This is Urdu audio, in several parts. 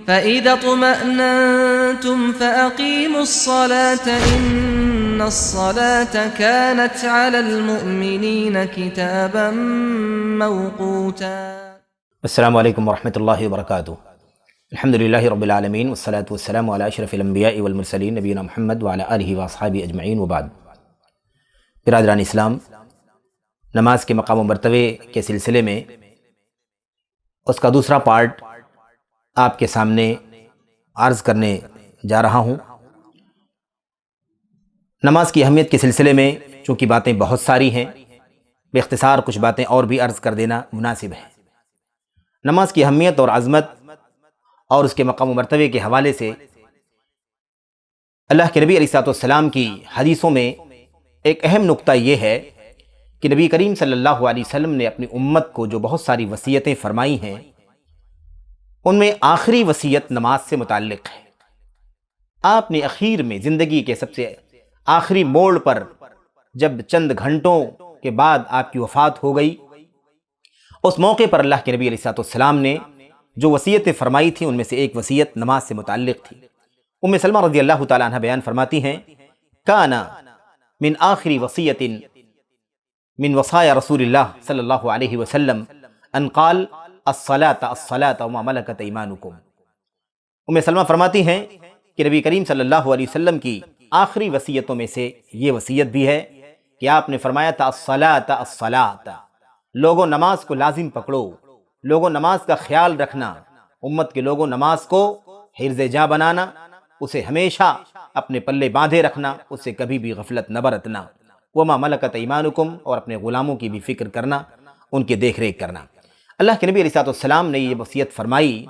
فَإِذَا اطْمَأْنَنْتُمْ فَأَقِيمُوا الصَّلَاةَ إِنَّ الصَّلَاةَ كَانَتْ عَلَى الْمُؤْمِنِينَ كِتَابًا مَوْقُوتًا۔ السلام علیکم ورحمۃ اللہ وبرکاتہ۔ الحمدللہ رب العالمین والصلاة والسلام علی اشرف الانبیاء والمرسلین نبینا محمد وعلی آلہ واصحابہ اجمعین وبعد۔ برادران اسلام، نماز کے مقام و مرتبے کے سلسلے میں اس کا دوسرا پارٹ آپ کے سامنے عرض کرنے جا رہا ہوں۔ نماز کی اہمیت کے سلسلے میں چونکہ باتیں بہت ساری ہیں، باختصار کچھ باتیں اور بھی عرض کر دینا مناسب ہے۔ نماز کی اہمیت اور عظمت اور اس کے مقام و مرتبے کے حوالے سے اللہ کے نبی علیہ السلام کی حدیثوں میں ایک اہم نقطہ یہ ہے کہ نبی کریم صلی اللہ علیہ وسلم نے اپنی امت کو جو بہت ساری وصیتیں فرمائی ہیں، ان میں آخری وصیت نماز سے متعلق ہے۔ آپ نے اخیر میں زندگی کے سب سے آخری موڑ پر جب چند گھنٹوں کے بعد آپ کی وفات ہو گئی، اس موقع پر اللہ کے نبی علیہ السلام نے جو وصیتیں فرمائی تھیں ان میں سے ایک وصیت نماز سے متعلق تھی۔ ام سلمہ رضی اللہ تعالیٰ عنہ بیان فرماتی ہیں، کان من آخری وصیت من وصایا رسول اللہ صلی اللہ علیہ وسلم ان قال الصلاۃ الصلاۃ وما ملکت ایمانکم۔ ام سلمہ فرماتی ہیں کہ نبی کریم صلی اللہ علیہ وسلم کی آخری وصیتوں میں سے یہ وصیت بھی ہے کہ آپ نے فرمایا تھا الصلاۃ الصلاۃ، لوگوں نماز کو لازم پکڑو، لوگوں نماز کا خیال رکھنا، امت کے لوگوں نماز کو حرز جاں بنانا، اسے ہمیشہ اپنے پلے باندھے رکھنا، اس سے کبھی بھی غفلت نہ برتنا، وما ملکت ایمانکم، اور اپنے غلاموں کی بھی فکر کرنا، ان کی دیکھ ریکھ کرنا۔ اللہ کے نبی علیہ السلام نے یہ وصیت فرمائی۔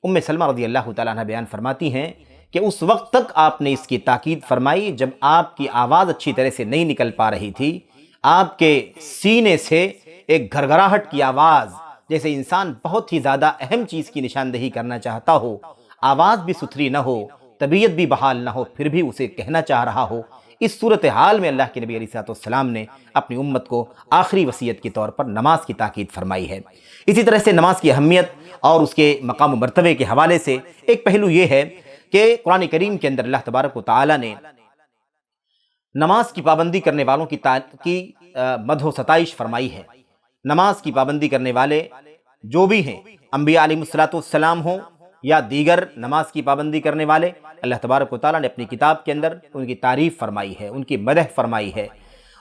ام سلمہ رضی اللہ تعالیٰ عنہ بیان فرماتی ہیں کہ اس وقت تک آپ نے اس کی تاکید فرمائی جب آپ کی آواز اچھی طرح سے نہیں نکل پا رہی تھی، آپ کے سینے سے ایک گھرگھراہٹ کی آواز، جیسے انسان بہت ہی زیادہ اہم چیز کی نشاندہی کرنا چاہتا ہو، آواز بھی ستھری نہ ہو، طبیعت بھی بحال نہ ہو، پھر بھی اسے کہنا چاہ رہا ہو، اس صورتحال میں اللہ کے نبی علیہ السلام نے اپنی امت کو آخری وصیت کے طور پر نماز کی تاکید فرمائی ہے۔ اسی طرح سے نماز کی اہمیت اور اس کے مقام و مرتبے کے حوالے سے ایک پہلو یہ ہے کہ قرآن کریم کے اندر اللہ تبارک و تعالیٰ نے نماز کی پابندی کرنے والوں کی مدح و ستائش فرمائی ہے۔ نماز کی پابندی کرنے والے جو بھی ہیں، انبیاء علیہ السلام ہوں یا دیگر نماز کی پابندی کرنے والے، اللہ تبارک و تعالیٰ نے اپنی کتاب کے اندر ان کی تعریف فرمائی ہے، ان کی مدح فرمائی ہے،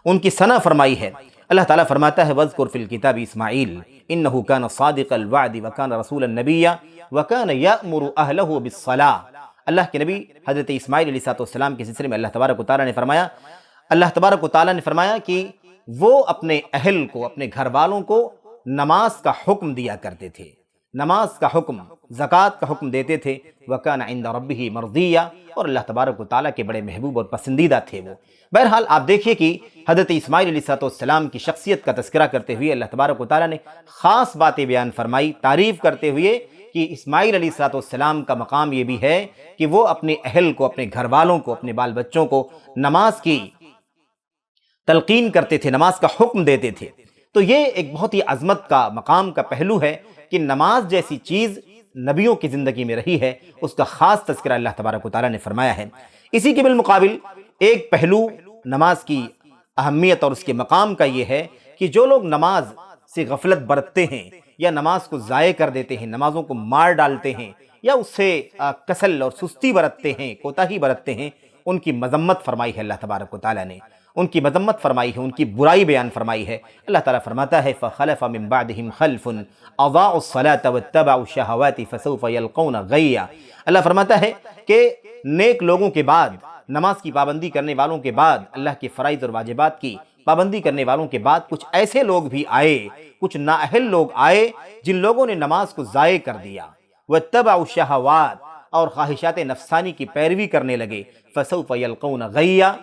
ان کی ثنا فرمائی ہے۔ اللہ تعالیٰ فرماتا ہے وَاذْكُرْ فِي الْكِتَابِ إِسْمَاعِيلَ إِنَّهُ كَانَ صَادِقَ الْوَعْدِ وَكَانَ رَسُولًا نَبِيًّا وَكَانَ يَأْمُرُ أَهْلَهُ بِالصَّلَاةِ۔ اللہ کے نبی حضرت اسماعیل علیہ السلام کے سلسلے میں اللہ تبارک و تعالیٰ نے فرمایا کہ وہ اپنے اہل کو، اپنے گھر والوں کو نماز کا حکم دیا کرتے تھے، نماز کا حکم، زکوٰۃ کا حکم دیتے تھے، وَكَانَ عِنْدَ رَبِّهِ مَرْضِيًّا، اور اللہ تبارک و تعالیٰ کے بڑے محبوب اور پسندیدہ تھے وہ۔ بہرحال آپ دیکھیے کہ حضرت اسماعیل علیہ السلام کی شخصیت کا تذکرہ کرتے ہوئے اللہ تبارک و تعالیٰ نے خاص باتیں بیان فرمائی، تعریف کرتے ہوئے کہ اسماعیل علیہ السلام کا مقام یہ بھی ہے کہ وہ اپنے اہل کو، اپنے گھر والوں کو، اپنے بال بچوں کو نماز کی تلقین کرتے تھے، نماز کا حکم دیتے تھے۔ تو یہ ایک بہت ہی عظمت کا، مقام کا پہلو ہے کہ نماز جیسی چیز نبیوں کی زندگی میں رہی ہے، اس کا خاص تذکرہ اللہ تبارک و تعالیٰ نے فرمایا ہے۔ اسی کے بالمقابل ایک پہلو نماز کی اہمیت اور اس کے مقام کا یہ ہے کہ جو لوگ نماز سے غفلت برتتے ہیں یا نماز کو ضائع کر دیتے ہیں، نمازوں کو مار ڈالتے ہیں یا اس سے کسل اور سستی برتتے ہیں، کوتاہی برتتے ہیں، ان کی مذمت فرمائی ہے اللہ تبارک و تعالیٰ نے، ان کی مذمت فرمائی ہے، ان کی برائی بیان فرمائی ہے۔ اللہ تعالیٰ فرماتا ہے فَخَلَفَ مِن بَعْدِهِمْ خَلْفٌ أَضَاعُوا الصَّلَاةَ وَاتَّبَعُوا الشَّهَوَاتِ فَسَوْفَ يَلْقَوْنَ غَيًّا۔ اللہ فرماتا ہے کہ نیک لوگوں کے بعد، نماز کی پابندی کرنے والوں کے بعد، اللہ کے فرائض اور واجبات کی پابندی کرنے والوں کے بعد کچھ ایسے لوگ بھی آئے، کچھ نااہل لوگ آئے جن لوگوں نے نماز کو ضائع کر دیا، وَاتَّبَعُوا الشَّهَوَاتِ، اور خواہشات نفسانی کی پیروی کرنے لگے، فَسَوْفَ يَلْقَوْنَ غَيًّا،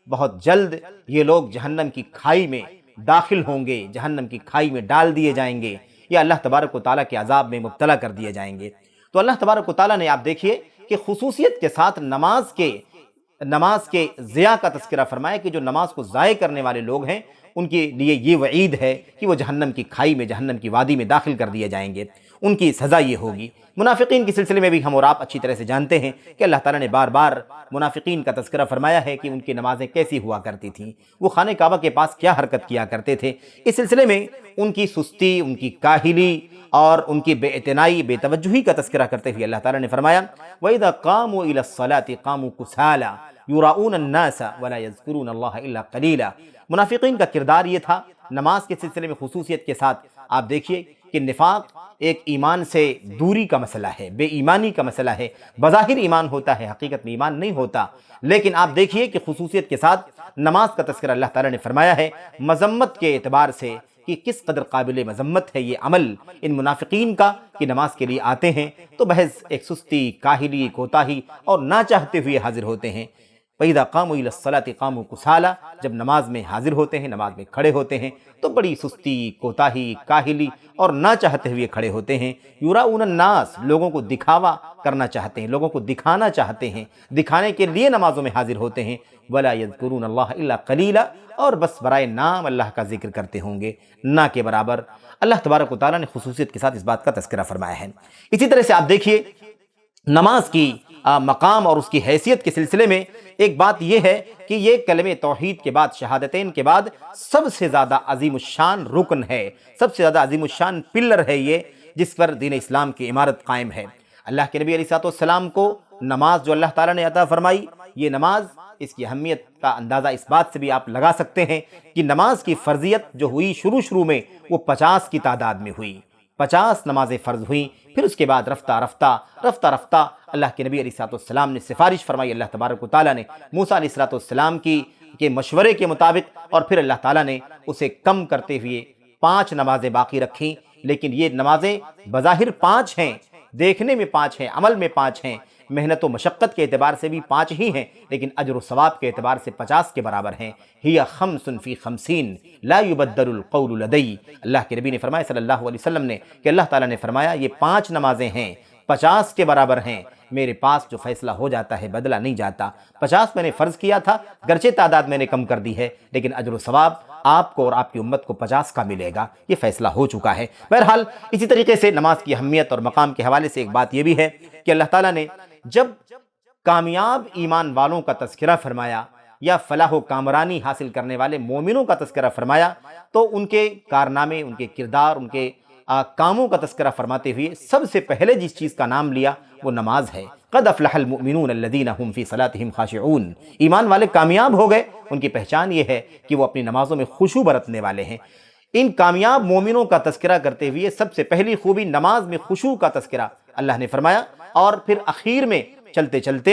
بہت جلد یہ لوگ جہنم کی کھائی میں داخل ہوں گے، جہنم کی کھائی میں ڈال دیے جائیں گے یا اللہ تبارک و تعالیٰ کے عذاب میں مبتلا کر دیے جائیں گے۔ تو اللہ تبارک و تعالیٰ نے، آپ دیکھیے کہ خصوصیت کے ساتھ نماز کے ضیاء کا تذکرہ فرمایا کہ جو نماز کو ضائع کرنے والے لوگ ہیں ان کے لیے یہ وعید ہے کہ وہ جہنم کی کھائی میں، جہنم کی وادی میں داخل کر دیے جائیں گے، ان کی سزا یہ ہوگی۔ منافقین کے سلسلے میں بھی ہم اور آپ اچھی طرح سے جانتے ہیں کہ اللہ تعالیٰ نے بار بار منافقین کا تذکرہ فرمایا ہے کہ ان کی نمازیں کیسی ہوا کرتی تھیں، وہ خانہ کعبہ کے پاس کیا حرکت کیا کرتے تھے۔ اس سلسلے میں ان کی سستی، ان کی کاہلی اور ان کی بے اعتنائی، بے توجہی کا تذکرہ کرتے ہوئے اللہ تعالیٰ نے فرمایا وَإِذَا قَامُوا إِلَى الصَّلَاةِ قَامُوا كُسَالَىٰ يُرَاءُونَ النَّاسَ وَلَا يَذْكُرُونَ اللَّهَ إِلَّا قَلِيلًا۔ منافقین کا کردار یہ تھا نماز کے سلسلے میں خصوصیت کے ساتھ۔ آپ دیکھیے کہ نفاق ایک ایمان سے دوری کا مسئلہ ہے، بے ایمانی کا مسئلہ ہے، بظاہر ایمان ہوتا ہے، حقیقت میں ایمان نہیں ہوتا، لیکن آپ دیکھیے کہ خصوصیت کے ساتھ نماز کا تذکرہ اللہ تعالیٰ نے فرمایا ہے مذمت کے اعتبار سے کہ کس قدر قابل مذمت ہے یہ عمل ان منافقین کا کہ نماز کے لیے آتے ہیں تو محض ایک سستی، کاہلی، کوتاہی اور نہ چاہتے ہوئے حاضر ہوتے ہیں۔ وَإِذَا قَامُوا إِلَى الصَّلَاةِ قَامُوا كُسَالَىٰ، جب نماز میں حاضر ہوتے ہیں، نماز میں کھڑے ہوتے ہیں تو بڑی سستی، کوتاہی، کاہلی اور نہ چاہتے ہوئے کھڑے ہوتے ہیں۔ یُرَاءُونَ النَّاسَ، لوگوں کو دکھاوا کرنا چاہتے ہیں، لوگوں کو دکھانا چاہتے ہیں، دکھانے کے لیے نمازوں میں حاضر ہوتے ہیں۔ وَلَا يَذْكُرُونَ اللَّهَ إِلَّا قَلِيلًا، اور بس برائے نام اللہ کا ذکر کرتے ہوں گے، نہ کے برابر۔ اللہ تبارک و تعالیٰ نے خصوصیت کے ساتھ اس بات کا تذکرہ فرمایا ہے۔ اسی طرح سے آپ دیکھیے نماز کی مقام اور اس کی حیثیت کے سلسلے میں ایک بات یہ ہے کہ یہ کلمہ توحید کے بعد، شہادتین کے بعد سب سے زیادہ عظیم الشان رکن ہے، سب سے زیادہ عظیم الشان پلر ہے یہ، جس پر دین اسلام کی عمارت قائم ہے۔ اللہ کے نبی علیہ السلام کو نماز جو اللہ تعالیٰ نے عطا فرمائی، یہ نماز، اس کی اہمیت کا اندازہ اس بات سے بھی آپ لگا سکتے ہیں کہ نماز کی فرضیت جو ہوئی شروع میں وہ 50 کی تعداد میں ہوئی، 50 نمازیں فرض ہوئیں، پھر اس کے بعد رفتہ رفتہ اللہ کے نبی علیہ السلام نے سفارش فرمائی، اللہ تبارک و تعالیٰ نے موسیٰ علیہ السلام کے مشورے کے مطابق، اور پھر اللہ تعالیٰ نے اسے کم کرتے ہوئے 5 نمازیں باقی رکھیں۔ لیکن یہ نمازیں بظاہر 5 ہیں، دیکھنے میں 5 ہیں، عمل میں 5 ہیں، محنت و مشقت کے اعتبار سے بھی 5 ہی ہیں، لیکن اجر و ثواب کے اعتبار سے 50 کے برابر ہیں۔ ہی خمس فی خمسین لا یبدل القول لدی، اللہ کے نبی نے فرمایا صلی اللہ علیہ وسلم نے کہ اللہ تعالیٰ نے فرمایا یہ 5 نمازیں ہیں، 50 کے برابر ہیں، میرے پاس جو فیصلہ ہو جاتا ہے بدلہ نہیں جاتا۔ 50 میں نے فرض کیا تھا، گرچہ تعداد میں نے کم کر دی ہے، لیکن اجر و ثواب آپ کو اور آپ کی امت کو 50 کا ملے گا، یہ فیصلہ ہو چکا ہے۔ بہرحال اسی طریقے سے نماز کی اہمیت اور مقام کے حوالے سے ایک بات یہ بھی ہے کہ اللہ تعالیٰ نے جب کامیاب ایمان والوں کا تذکرہ فرمایا یا فلاح و کامرانی حاصل کرنے والے مومنوں کا تذکرہ فرمایا تو ان کے کارنامے، ان کے کردار، ان کے کاموں کا تذکرہ فرماتے ہوئے سب سے پہلے جس چیز کا نام لیا وہ نماز ہے۔ قد افلح المؤمنون الذین هم فی صلاتهم خاشعون، ایمان والے کامیاب ہو گئے، ان کی پہچان یہ ہے کہ وہ اپنی نمازوں میں خشوع برتنے والے ہیں۔ ان کامیاب مومنوں کا تذکرہ کرتے ہوئے سب سے پہلی خوبی نماز میں خشوع کا تذکرہ اللہ نے فرمایا، اور پھر اخیر میں چلتے چلتے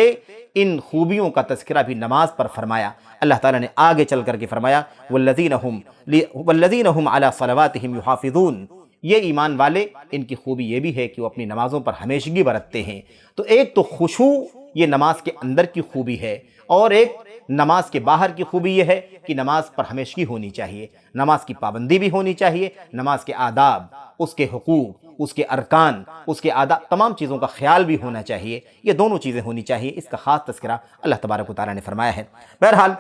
ان خوبیوں کا تذکرہ بھی نماز پر فرمایا۔ اللہ تعالیٰ نے آگے چل کر کے فرمایا والذین هم علی صلواتهم یحافظون، یہ ایمان والے، ان کی خوبی یہ بھی ہے کہ وہ اپنی نمازوں پر ہمیشگی برتتے ہیں۔ تو ایک تو خشوع یہ نماز کے اندر کی خوبی ہے، اور ایک نماز کے باہر کی خوبی یہ ہے کہ نماز پر ہمیشگی ہونی چاہیے، نماز کی پابندی بھی ہونی چاہیے، نماز کے آداب، اس کے حقوق، اس کے ارکان، اس کے آداب، تمام چیزوں کا خیال بھی ہونا چاہیے، یہ دونوں چیزیں ہونی چاہیے، اس کا خاص تذکرہ اللہ تبارک و تعالیٰ نے فرمایا ہے۔ بہرحال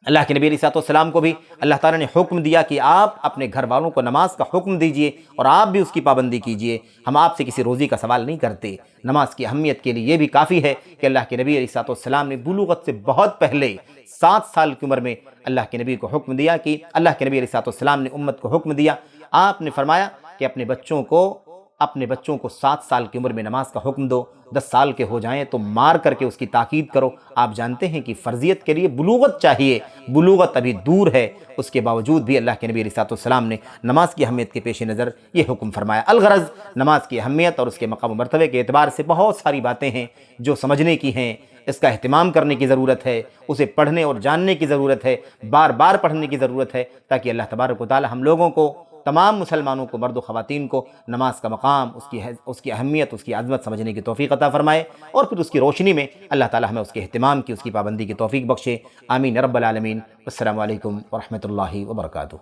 اللہ کے نبی علیہ السلام کو بھی اللہ تعالیٰ نے حکم دیا کہ آپ اپنے گھر والوں کو نماز کا حکم دیجئے اور آپ بھی اس کی پابندی کیجئے۔ ہم آپ سے کسی روزی کا سوال نہیں کرتے، نماز کی اہمیت کے لیے یہ بھی کافی ہے کہ اللہ کے نبی علیہ السلام نے بلوغت سے بہت پہلے 7 سال کی عمر میں اللہ کے نبی کو حکم دیا کہ اللہ کے نبی علیہ السلام نے امت کو حکم دیا، آپ نے فرمایا کہ اپنے بچوں کو 7 سال کی عمر میں نماز کا حکم دو، 10 سال کے ہو جائیں تو مار کر کے اس کی تاکید کرو۔ آپ جانتے ہیں کہ فرضیت کے لیے بلوغت چاہیے، بلوغت ابھی دور ہے، اس کے باوجود بھی اللہ کے نبی علیہ السلام نے نماز کی اہمیت کے پیش نظر یہ حکم فرمایا۔ الغرض نماز کی اہمیت اور اس کے مقام و مرتبے کے اعتبار سے بہت ساری باتیں ہیں جو سمجھنے کی ہیں، اس کا اہتمام کرنے کی ضرورت ہے، اسے پڑھنے اور جاننے کی ضرورت ہے، بار بار پڑھنے کی ضرورت ہے، تاکہ اللہ تبارک و تعالی ہم لوگوں کو، تمام مسلمانوں کو، مرد و خواتین کو نماز کا مقام، اس کی اہمیت، اس کی عظمت سمجھنے کی توفیق عطا فرمائے، اور پھر اس کی روشنی میں اللہ تعالی ہمیں اس کے اہتمام کی، اس کی پابندی کی توفیق بخشے۔ آمین رب العالمین۔ السلام علیکم ورحمۃ اللہ وبرکاتہ۔